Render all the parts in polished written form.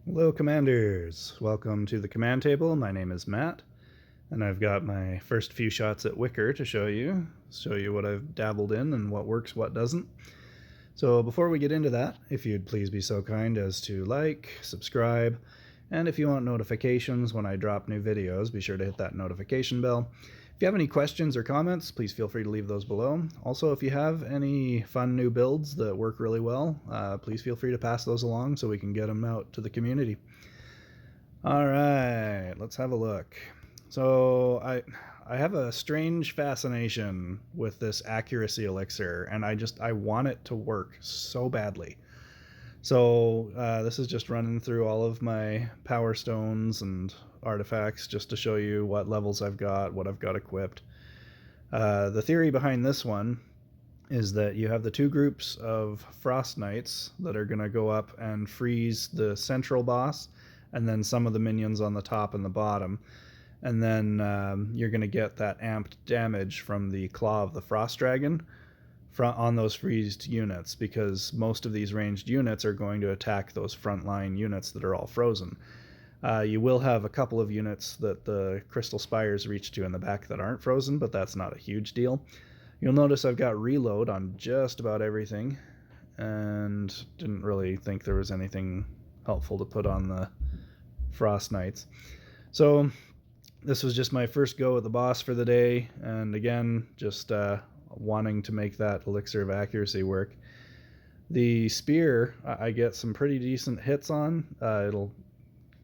Hello Commanders! Welcome to the command table. My name is Matt, and I've got my first few shots at Wicker to show you what I've dabbled in and what works, what doesn't. So before we get into that, if you'd please be so kind as to like, subscribe, and if you want notifications when I drop new videos, be sure to hit that notification bell. If you have any questions or comments, please feel free to leave those below. Also, if you have any fun new builds that work really well, please feel free to pass those along so we can get them out to the community. All right, let's have a look. So I have a strange fascination with this accuracy elixir, and I want it to work so badly. So this is just running through all of my power stones and artifacts just to show you what levels I've got, what I've got equipped. The theory behind this one is that you have the two groups of Frost Knights that are going to go up and freeze the central boss, and then some of the minions on the top and the bottom. And then you're going to get that amped damage from the Claw of the Frost Dragon on those freezed units, because most of these ranged units are going to attack those frontline units that are all frozen. You will have a couple of units that the Crystal Spires reach to in the back that aren't frozen, but that's not a huge deal. You'll notice I've got reload on just about everything, and didn't really think there was anything helpful to put on the Frost Knights. So this was just my first go at the boss for the day, and again, just wanting to make that elixir of accuracy work. The spear I get some pretty decent hits on. It'll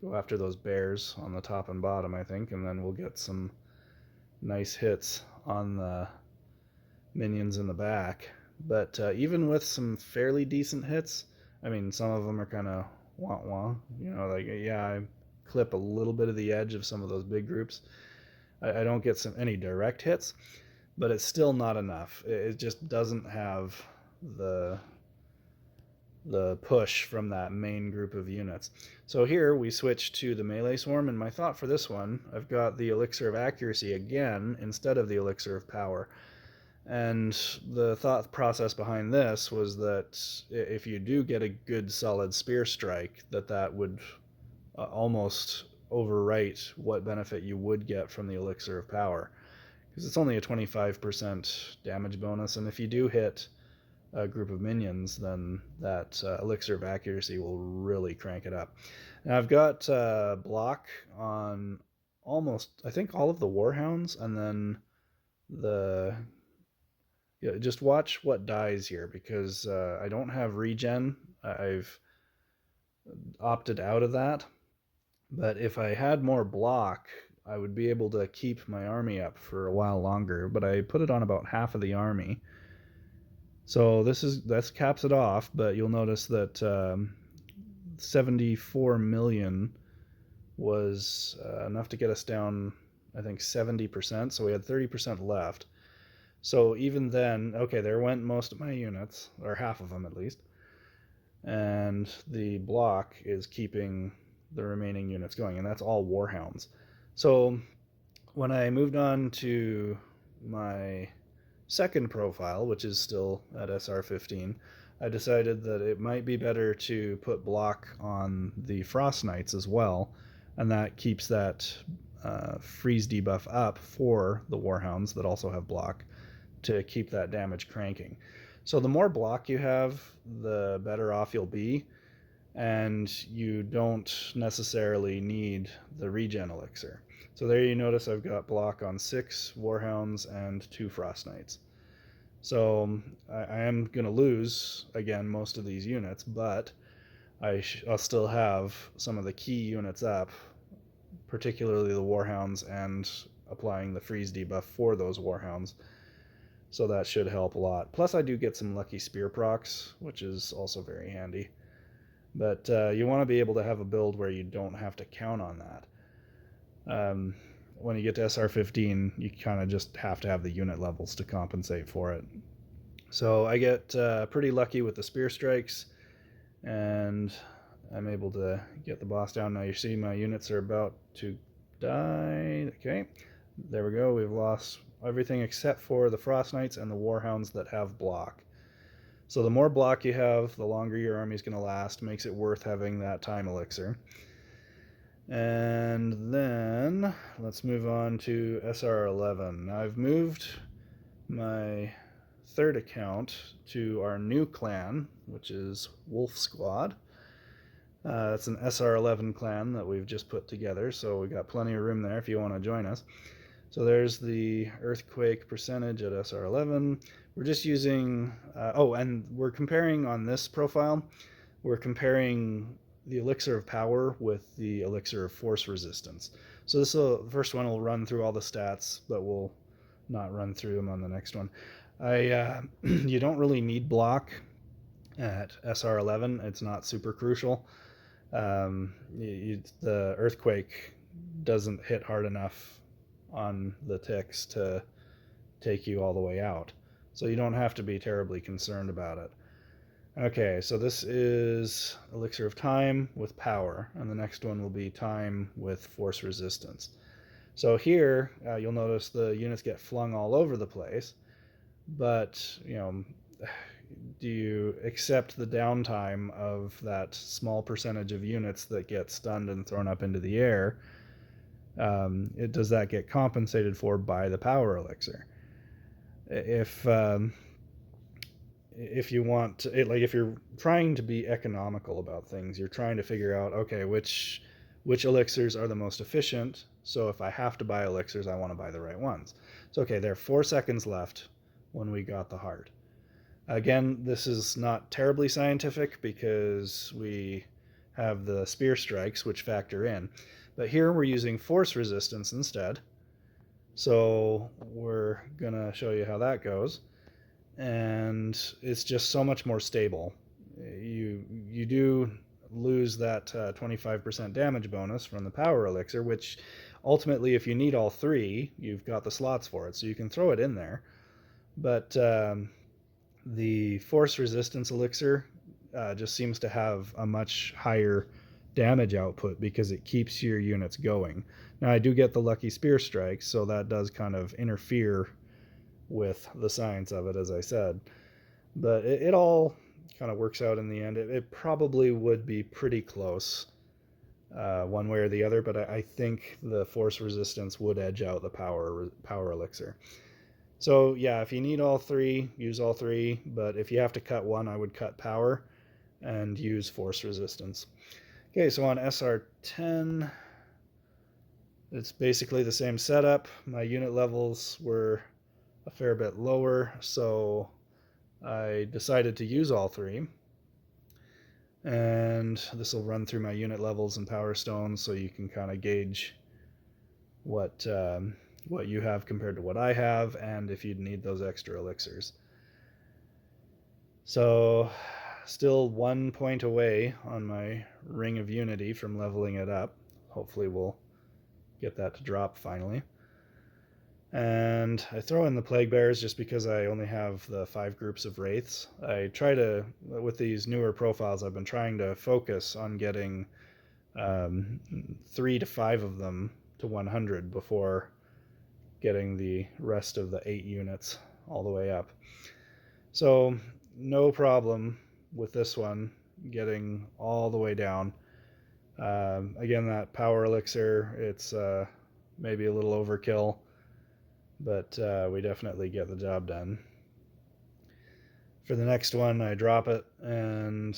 go after those bears on the top and bottom, I think, and then we'll get some nice hits on the minions in the back. But even with some fairly decent hits, I mean, some of them are kind of wah-wah. You know, like, yeah, I clip a little bit of the edge of some of those big groups. I don't get any direct hits, but it's still not enough. It just doesn't have the push from that main group of units. So here we switch to the melee swarm, and my thought for this one, I've got the elixir of accuracy again instead of the elixir of power. And the thought process behind this was that if you do get a good solid spear strike, that would almost overwrite what benefit you would get from the elixir of power, because it's only a 25% damage bonus, and if you do hit a group of minions, then that elixir of accuracy will really crank it up. Now I've got block on almost, I think, all of the Warhounds, and then just watch what dies here, because I don't have regen. I've opted out of that, but if I had more block, I would be able to keep my army up for a while longer, but I put it on about half of the army. So that caps it off, but you'll notice that 74 million was enough to get us down, I think, 70%, so we had 30% left. So even then, okay, there went most of my units, or half of them at least, and the block is keeping the remaining units going, and that's all Warhounds. So when I moved on to my second profile, which is still at SR15, I decided that it might be better to put block on the Frost Knights as well, and that keeps that freeze debuff up for the Warhounds that also have block, to keep that damage cranking. So the more block you have, the better off you'll be, and you don't necessarily need the regen elixir. So there you notice I've got block on 6 Warhounds and 2 Frost Knights. So I am going to lose, again, most of these units, but I'll still have some of the key units up, particularly the Warhounds, and applying the freeze debuff for those Warhounds. So that should help a lot. Plus I do get some lucky spear procs, which is also very handy. But you want to be able to have a build where you don't have to count on that. When you get to SR15, you kind of just have to have the unit levels to compensate for it. So I get pretty lucky with the spear strikes, and I'm able to get the boss down. Now you see my units are about to die. Okay, there we go. We've lost everything except for the Frost Knights and the Warhounds that have block. So the more block you have, the longer your army's going to last. Makes it worth having that time elixir. And then let's move on to SR11. Now I've moved my third account to our new clan, which is Wolf Squad. It's an SR11 clan that we've just put together, so we got plenty of room there if you want to join us. So there's the earthquake percentage at SR11. We're just using, and we're comparing on this profile, we're comparing the elixir of power with the elixir of force resistance. So the first one will run through all the stats, but we'll not run through them on the next one. You don't really need block at SR11. It's not super crucial. The earthquake doesn't hit hard enough on the ticks to take you all the way out, so you don't have to be terribly concerned about it. Okay, so this is elixir of time with power, and the next one will be time with force resistance. So here you'll notice the units get flung all over the place, but do you accept the downtime of that small percentage of units that get stunned and thrown up into the air? Does that get compensated for by the power elixir? If you want to, if you're trying to be economical about things, you're trying to figure out, okay, which elixirs are the most efficient. So if I have to buy elixirs, I want to buy the right ones. So okay, there are 4 seconds left when we got the heart. Again, this is not terribly scientific because we have the spear strikes which factor in, but here we're using force resistance instead. So we're gonna show you how that goes, and it's just so much more stable. You do lose that 25% damage bonus from the power elixir, which ultimately, if you need all 3, you've got the slots for it, so you can throw it in there. But the force resistance elixir just seems to have a much higher damage output because it keeps your units going. Now I do get the lucky spear strikes, so that does kind of interfere with the science of it, as I said. But it all kind of works out in the end. It probably would be pretty close one way or the other, but I think the force resistance would edge out the power elixir. So yeah, if you need all 3, use all 3, but if you have to cut one, I would cut power and use force resistance. Okay, so on SR10, it's basically the same setup. My unit levels were a fair bit lower, so I decided to use all 3. And this will run through my unit levels and power stones, so you can kind of gauge what you have compared to what I have, and if you'd need those extra elixirs. So still 1 point away on my Ring of Unity from leveling it up. Hopefully we'll get that to drop finally. And I throw in the Plague Bears just because I only have the 5 groups of Wraiths. I try to, with these newer profiles, I've been trying to focus on getting 3 to 5 of them to 100 before getting the rest of the 8 units all the way up. So no problem with this one getting all the way down. Again, that power elixir, it's maybe a little overkill, but we definitely get the job done. For the next one, I drop it, and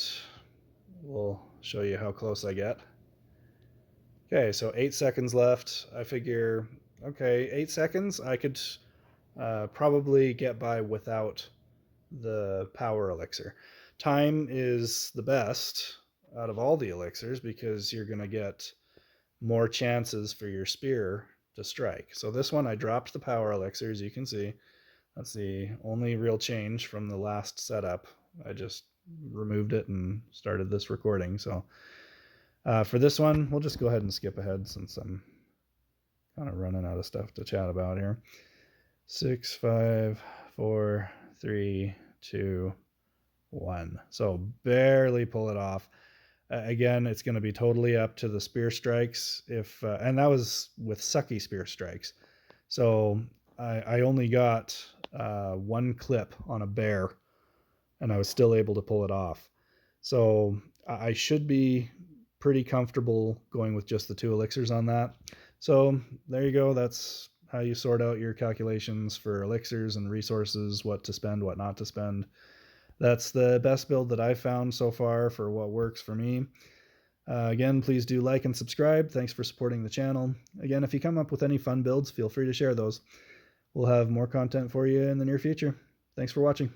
we'll show you how close I get. Okay, so 8 seconds left. I figure, okay, 8 seconds, I could probably get by without the power elixir. Time is the best out of all the elixirs because you're going to get more chances for your spear to strike. So this one, I dropped the power elixir, as you can see. That's the only real change from the last setup. I just removed it and started this recording. So for this one, we'll just go ahead and skip ahead since I'm kind of running out of stuff to chat about here. 6, 5, 4, 3, 2, 1. So barely pull it off. Again, it's going to be totally up to the spear strikes. And that was with sucky spear strikes. So I only got 1 clip on a bear and I was still able to pull it off. So I should be pretty comfortable going with just the 2 elixirs on that. So there you go. That's how you sort out your calculations for elixirs and resources, what to spend, what not to spend. That's the best build that I've found so far for what works for me. Again, please do like and subscribe. Thanks for supporting the channel. Again, if you come up with any fun builds, feel free to share those. We'll have more content for you in the near future. Thanks for watching.